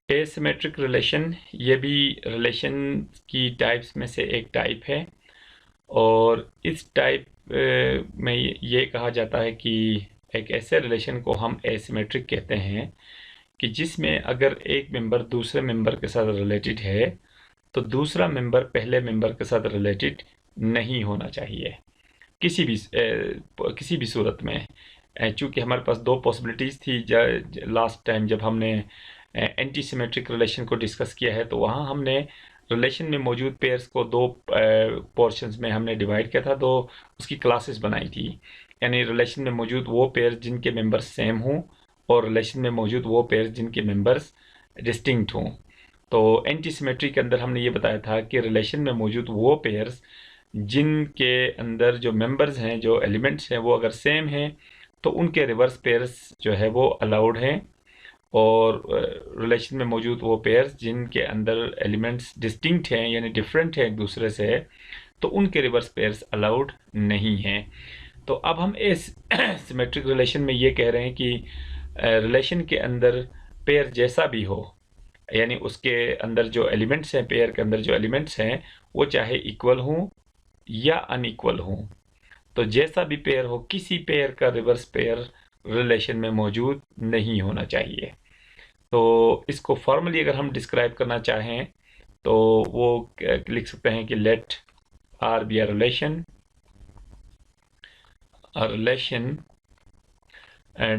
Asymmetric relation ये भी relation की टाइप्स में से एक टाइप है, और इस टाइप में ये कहा जाता है कि एक ऐसे रिलेशन को हम एसिमेट्रिक कहते हैं कि जिसमें अगर एक मेंबर दूसरे मेंबर के साथ रिलेटेड है तो दूसरा मेंबर पहले मेंबर के साथ रिलेटेड नहीं होना चाहिए किसी भी सूरत में। चूंकि हमारे पास दो पॉसिबिलिटीज़ थी लास्ट टाइम जब हमने एंटी सिमेट्रिक रिलेशन को डिस्कस किया है, तो वहाँ हमने रिलेशन में मौजूद पेयर्स को दो पोर्शंस में हमने डिवाइड किया था, दो उसकी क्लासेस बनाई थी। यानी रिलेशन में मौजूद वो पेयर्स जिनके मेंबर्स सेम हों, और रिलेशन में मौजूद वो पेयर्स जिनके मेंबर्स डिस्टिंक्ट हों। तो एंटी सिमेट्री के अंदर हमने ये बताया था कि रिलेशन में मौजूद वो पेयर्स जिनके अंदर जो मेंबर्स हैं, जो एलिमेंट्स हैं, वो अगर सेम हैं तो उनके रिवर्स पेयर्स जो है वो अलाउड हैं, और रिलेशन में मौजूद वो पेयर्स जिनके अंदर एलिमेंट्स डिस्टिंक्ट हैं यानी डिफरेंट हैं एक दूसरे से, तो उनके रिवर्स पेयर्स अलाउड नहीं हैं। तो अब हम इस सिमेट्रिक रिलेशन में ये कह रहे हैं कि रिलेशन के अंदर पेयर जैसा भी हो, यानी उसके अंदर जो एलिमेंट्स हैं, पेयर के अंदर जो एलिमेंट्स हैं, वो चाहे इक्वल हों या अनइक्वल हों, तो जैसा भी पेयर हो किसी पेयर का रिवर्स पेयर रिलेशन में मौजूद नहीं होना चाहिए। तो इसको फॉर्मली अगर हम डिस्क्राइब करना चाहें तो वो लिख सकते हैं कि let R be a relation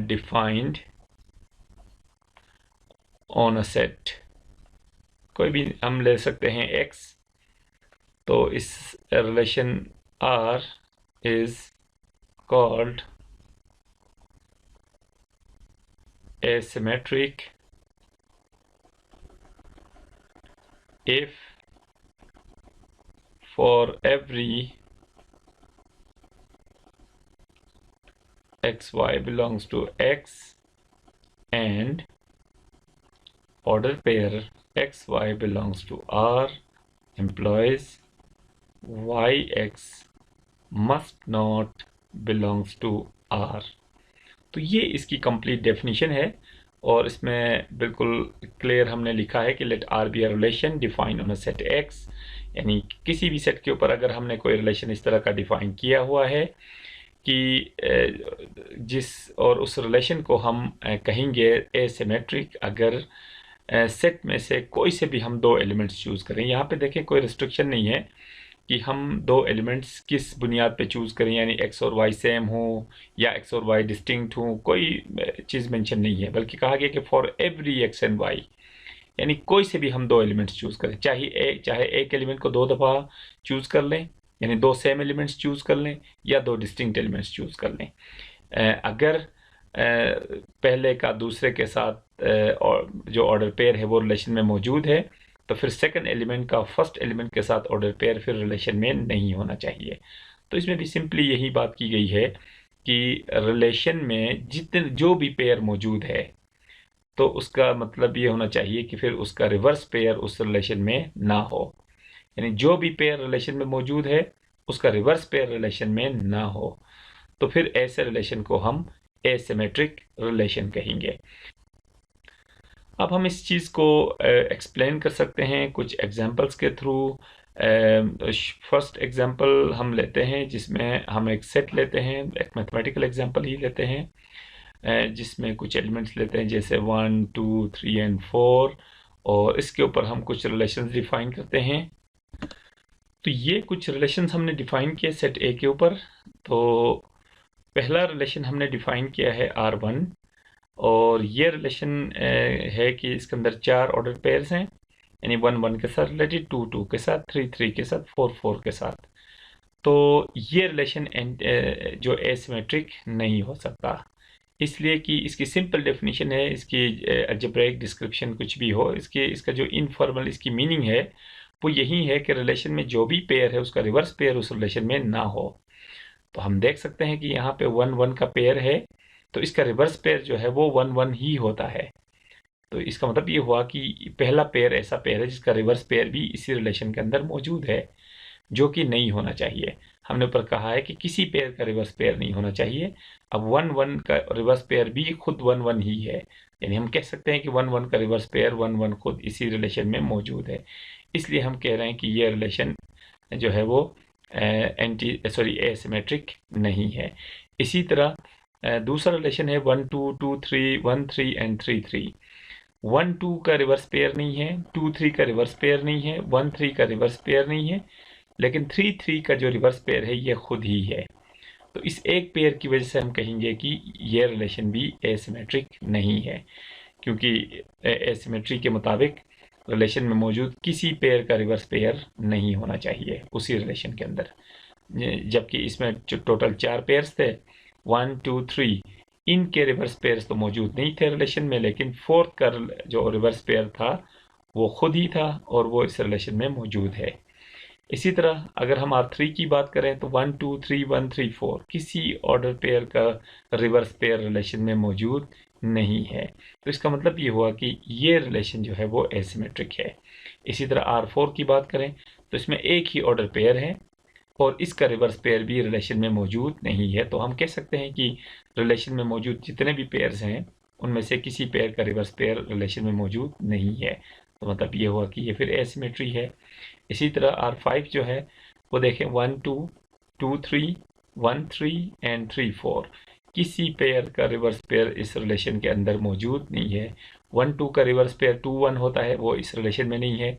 defined on a set। कोई भी हम ले सकते हैं x, तो इस relation R is called asymmetric if for every xy belongs to x and order pair xy belongs to R implies yx must not belongs to R। तो ये इसकी कंप्लीट डेफिनेशन है, और इसमें बिल्कुल क्लियर हमने लिखा है कि let R be a relation define on a set X, यानी किसी भी सेट के ऊपर अगर हमने कोई रिलेशन इस तरह का डिफाइन किया हुआ है कि जिस और उस रिलेशन को हम कहेंगे एसिमेट्रिक अगर सेट में से कोई से भी हम दो एलिमेंट्स चूज़ करें। यहाँ पे देखें कोई रिस्ट्रिक्शन नहीं है कि हम दो एलिमेंट्स किस बुनियाद पे चूज़ करें, यानी एक्स और वाई सेम हो या एक्स और वाई डिस्टिंक्ट हो, कोई चीज़ मेंशन नहीं है, बल्कि कहा गया कि for every X and Y, यानी कोई से भी हम दो एलिमेंट्स चूज़ करें, चाहे एक एलिमेंट को दो दफ़ा चूज़ कर लें, यानी दो सेम एलिमेंट्स चूज़ कर लें, या दो डिस्टिंक्ट एलिमेंट्स चूज़ कर लें। अगर पहले का दूसरे के साथ और जो ऑर्डर पेयर है वो रिलेशन में मौजूद है, तो फिर सेकंड एलिमेंट का फर्स्ट एलिमेंट के साथ ऑर्डर पेयर फिर रिलेशन में नहीं होना चाहिए। तो इसमें भी सिंपली यही बात की गई है कि रिलेशन में जितने जो भी पेयर मौजूद है, तो उसका मतलब ये होना चाहिए कि फिर उसका रिवर्स पेयर उस रिलेशन में ना हो, यानी जो भी पेयर रिलेशन में मौजूद है उसका रिवर्स पेयर रिलेशन में ना हो, तो फिर ऐसे रिलेशन को हम एसिमेट्रिक रिलेशन कहेंगे। अब हम इस चीज़ को एक्सप्लेन कर सकते हैं कुछ एग्जांपल्स के थ्रू। फर्स्ट एग्जांपल हम लेते हैं जिसमें हम एक सेट लेते हैं, एक मैथमेटिकल एग्जांपल ही लेते हैं जिसमें कुछ एलिमेंट्स लेते हैं जैसे 1 2 3 एंड 4, और इसके ऊपर हम कुछ रिलेशंस डिफाइन करते हैं। तो ये कुछ रिलेशंस हमने डिफाइन किए सेट ए के ऊपर। तो पहला रिलेशन हमने डिफाइन किया है R1, और ये रिलेशन है कि इसके अंदर चार ऑर्डर पेयर्स हैं, यानी 1 1 के साथ रिलेटेड, 2 2 के साथ, 3 3 के साथ, 4 4 के साथ। तो ये रिलेशन जो एसिमेट्रिक नहीं हो सकता, इसलिए कि इसकी सिंपल डेफिनेशन है, इसकी अलजेब्राइक डिस्क्रिप्शन कुछ भी हो, इसका जो इनफॉर्मल इसकी मीनिंग है वो यही है कि रिलेशन में जो भी पेयर है उसका रिवर्स पेयर उस रिलेशन में ना हो। तो हम देख सकते हैं कि यहाँ पे 1 1 का पेयर है, तो इसका रिवर्स पेयर जो है वो 1 1 ही होता है। तो इसका मतलब ये हुआ कि पहला पेयर ऐसा पेयर है जिसका रिवर्स पेयर भी इसी रिलेशन के अंदर मौजूद है, जो कि नहीं होना चाहिए। हमने ऊपर कहा है कि किसी पेयर का रिवर्स पेयर नहीं होना चाहिए। अब 1-1 का रिवर्स पेयर भी खुद 1-1 ही है, यानी हम कह सकते हैं कि 1-1 का रिवर्स पेयर 1-1 खुद इसी रिलेशन में मौजूद है। इसलिए हम कह रहे हैं कि ये रिलेशन जो है वो एसिमेट्रिक नहीं है। इसी तरह दूसरा रिलेशन है 1-2, 2-3, 1-3 एंड 3-3। 1-2 का रिवर्स पेयर नहीं है, 2-3 का रिवर्स पेयर नहीं है, 1-3 का रिवर्स पेयर नहीं है, लेकिन 3-3 का जो रिवर्स पेयर है ये खुद ही है। तो इस एक पेयर की वजह से हम कहेंगे कि ये रिलेशन भी एसिमेट्रिक नहीं है, क्योंकि एसिमेट्री के मुताबिक रिलेशन में मौजूद किसी पेयर का रिवर्स पेयर नहीं होना चाहिए उसी रिलेशन के अंदर। जबकि इसमें जो टोटल 4 पेयर्स थे 1, 2, 3, इनके रिवर्स पेयर्स तो मौजूद नहीं थे रिलेशन में, लेकिन फोर्थ का जो रिवर्स पेयर था वो खुद ही था और वो इस रिलेशन में मौजूद है। इसी तरह अगर हम R3 की बात करें तो 1, 2, 3, 1, 3, 4 किसी ऑर्डर पेयर का रिवर्स पेयर रिलेशन में मौजूद नहीं है। तो इसका मतलब ये हुआ कि ये रिलेशन जो है वो एसिमेट्रिक है। इसी तरह R4 की बात करें तो इसमें एक ही ऑर्डर पेयर है और इसका रिवर्स पेयर भी रिलेशन में मौजूद नहीं है। तो हम कह सकते हैं कि रिलेशन में मौजूद जितने भी पेयर्स हैं उनमें से किसी पेयर का रिवर्स पेयर रिलेशन में मौजूद नहीं है। तो मतलब ये हुआ कि ये फिर एसिमेट्री है। इसी तरह R5 जो है वो देखें 1, 2, 2, 3, 1, 3 एंड 3, 4 किसी पेयर का रिवर्स पेयर इस रिलेशन के अंदर मौजूद नहीं है। 1, 2 का रिवर्स पेयर 2, 1 होता है, वो इस रिलेशन में नहीं है।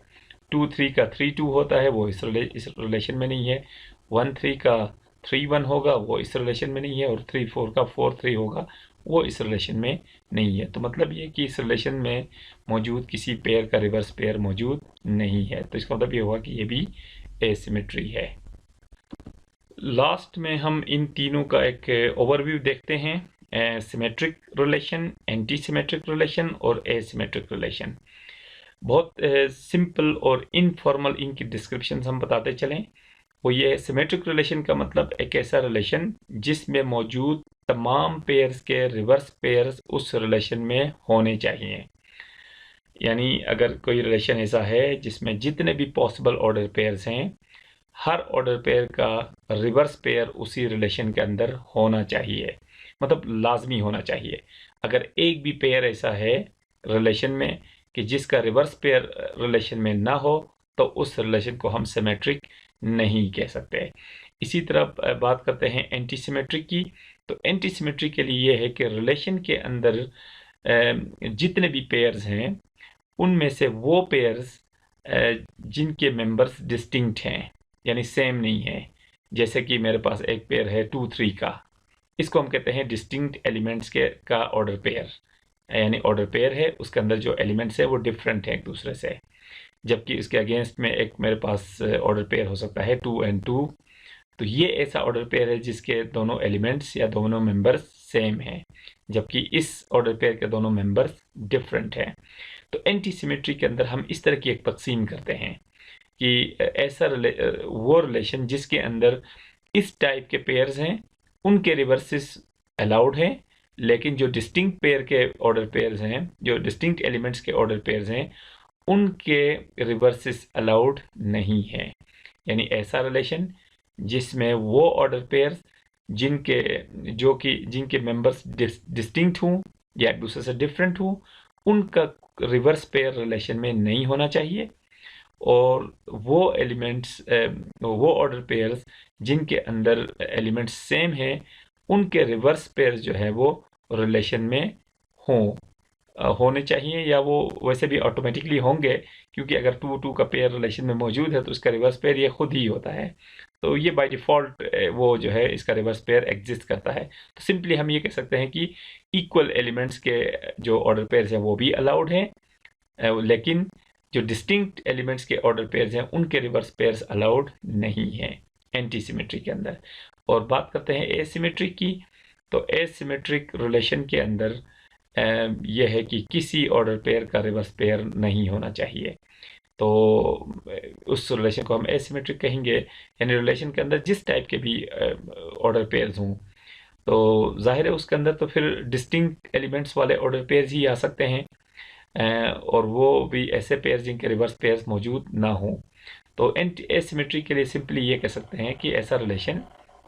2, 3 का 3, 2 होता है, वो इस रिलेशन में नहीं है। 1, 3 का 3, 1 होगा, वो इस रिलेशन में नहीं है। और 3, 4 का 4, 3 होगा, वो इस रिलेशन में नहीं है। तो मतलब ये कि इस रिलेशन में मौजूद किसी पेयर का रिवर्स पेयर मौजूद नहीं है। तो इसका मतलब ये हुआ कि ये भी एसिमेट्री है। लास्ट में हम इन तीनों का एक ओवरव्यू देखते हैं, symmetric relation, anti symmetric relation और एसिमेट्रिक रिलेशन। बहुत सिंपल और इनफॉर्मल इनकी डिस्क्रिप्शन हम बताते चलें। वो ये सिमेट्रिक रिलेशन का मतलब एक ऐसा रिलेशन जिसमें मौजूद तमाम पेयर्स के रिवर्स पेयर्स उस रिलेशन में होने चाहिए। यानी अगर कोई रिलेशन ऐसा है जिसमें जितने भी पॉसिबल ऑर्डर पेयर्स हैं, हर ऑर्डर पेयर का रिवर्स पेयर उसी रिलेशन के अंदर होना चाहिए, मतलब लाजमी होना चाहिए। अगर एक भी पेयर ऐसा है रिलेशन में कि जिसका रिवर्स पेयर रिलेशन में ना हो तो उस रिलेशन को हम सिमेट्रिक नहीं कह सकते। इसी तरह बात करते हैं एंटी सिमेट्रिक की। तो एंटी सिमेट्रिक के लिए यह है कि रिलेशन के अंदर जितने भी पेयर्स हैं उनमें से वो पेयर्स जिनके मेंबर्स डिस्टिंक्ट हैं, यानी सेम नहीं है। जैसे कि मेरे पास एक पेयर है 2, 3 का, इसको हम कहते हैं डिस्टिंक्ट एलिमेंट्स के का ऑर्डर पेयर। यानी ऑर्डर पेयर है, उसके अंदर जो एलिमेंट्स है वो डिफरेंट है एक दूसरे से। जबकि इसके अगेंस्ट में एक मेरे पास ऑर्डर पेयर हो सकता है 2 and 2। तो ये ऐसा ऑर्डर पेयर है जिसके दोनों एलिमेंट्स या दोनों मेंबर्स सेम हैं, जबकि इस ऑर्डर पेयर के दोनों मेंबर्स डिफरेंट हैं। तो एंटी सिमेट्री के अंदर हम इस तरह की एक तकसीम करते हैं कि ऐसा वो रिलेशन जिसके अंदर इस टाइप के पेयर्स हैं उनके रिवर्सेस अलाउड हैं, लेकिन जो डिस्टिंक्ट पेयर के ऑर्डर पेयर्स हैं, जो डिस्टिंक्ट एलिमेंट्स के ऑर्डर पेयर्स हैं, उनके रिवर्सेस अलाउड नहीं है। यानी ऐसा रिलेशन जिसमें वो ऑर्डर पेयर्स जिनके मेंबर्स डिस्टिंक्ट हों या एक दूसरे से डिफरेंट हों, उनका रिवर्स पेयर रिलेशन में नहीं होना चाहिए। और वो एलिमेंट्स वो ऑर्डर पेयर्स जिनके अंदर एलिमेंट्स सेम हैं, उनके रिवर्स पेयर्स जो है वो रिलेशन में होने चाहिए, या वो वैसे भी ऑटोमेटिकली होंगे, क्योंकि अगर 2, 2 का पेयर रिलेशन में मौजूद है तो उसका रिवर्स पेयर ये खुद ही होता है। तो ये बाय डिफ़ॉल्ट वो जो है इसका रिवर्स पेयर एग्जिस्ट करता है। तो सिंपली हम ये कह सकते हैं कि इक्वल एलिमेंट्स के जो ऑर्डर पेयर्स हैं वो भी अलाउड हैं, लेकिन जो डिस्टिंक्ट एलिमेंट्स के ऑर्डर पेयर्स हैं उनके रिवर्स पेयर्स अलाउड नहीं हैं एंटी सिमेट्री के अंदर। और बात करते हैं एसिमेट्रिक की। तो एसिमेट्रिक रिलेशन के अंदर यह है कि किसी ऑर्डर पेयर का रिवर्स पेयर नहीं होना चाहिए। तो उस रिलेशन को हम एसिमेट्रिक कहेंगे, यानी रिलेशन के अंदर जिस टाइप के भी ऑर्डर पेयर्स हों, तो जाहिर है उसके अंदर तो फिर डिस्टिंक्ट एलिमेंट्स वाले ऑर्डर पेयर्स ही आ सकते हैं, और वो भी ऐसे पेयर्स जिनके रिवर्स पेयर्स मौजूद ना हों। तो एंटी एसिमेट्री के लिए सिंपली ये कह सकते हैं कि ऐसा रिलेशन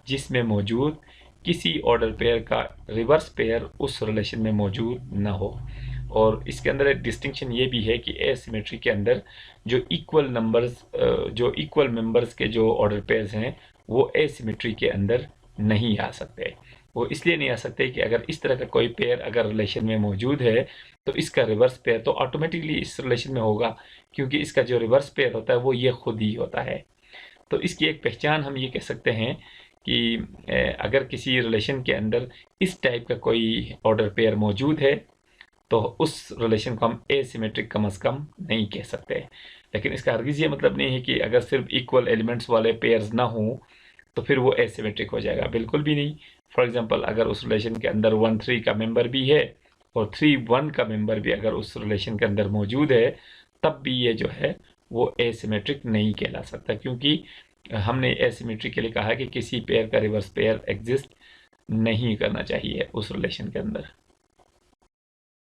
जिसमें मौजूद किसी ऑर्डर पेयर का रिवर्स पेयर उस रिलेशन में मौजूद न हो। और इसके अंदर एक डिस्टिंक्शन ये भी है कि एसिमेट्री के अंदर जो इक्वल मेंबर्स के जो ऑर्डर पेयर्स हैं वो एसिमेट्री के अंदर नहीं आ सकते। वो इसलिए नहीं आ सकते कि अगर इस तरह का कोई पेयर अगर रिलेशन में मौजूद है तो इसका रिवर्स पेयर तो ऑटोमेटिकली इस रिलेशन में होगा, क्योंकि इसका जो रिवर्स पेयर होता है वो ये खुद ही होता है। तो इसकी एक पहचान हम ये कह सकते हैं कि अगर किसी रिलेशन के अंदर इस टाइप का कोई ऑर्डर पेयर मौजूद है तो उस रिलेशन को हम एसिमेट्रिक कम से कम नहीं कह सकते। लेकिन इसका हरगिज़ ये मतलब नहीं है कि अगर सिर्फ इक्वल एलिमेंट्स वाले पेयर्स ना हों तो फिर वो एसिमेट्रिक हो जाएगा, बिल्कुल भी नहीं। फॉर एग्जांपल अगर उस रिलेशन के अंदर 1 3 का मेंबर भी है और 3 1 का मेंबर भी अगर उस रिलेशन के अंदर मौजूद है, तब भी ये जो है वो एसिमेट्रिक नहीं कहला सकता, क्योंकि हमने एसिमेट्री के लिए कहा कि किसी पेयर का रिवर्स पेयर एग्जिस्ट नहीं करना चाहिए उस रिलेशन के अंदर।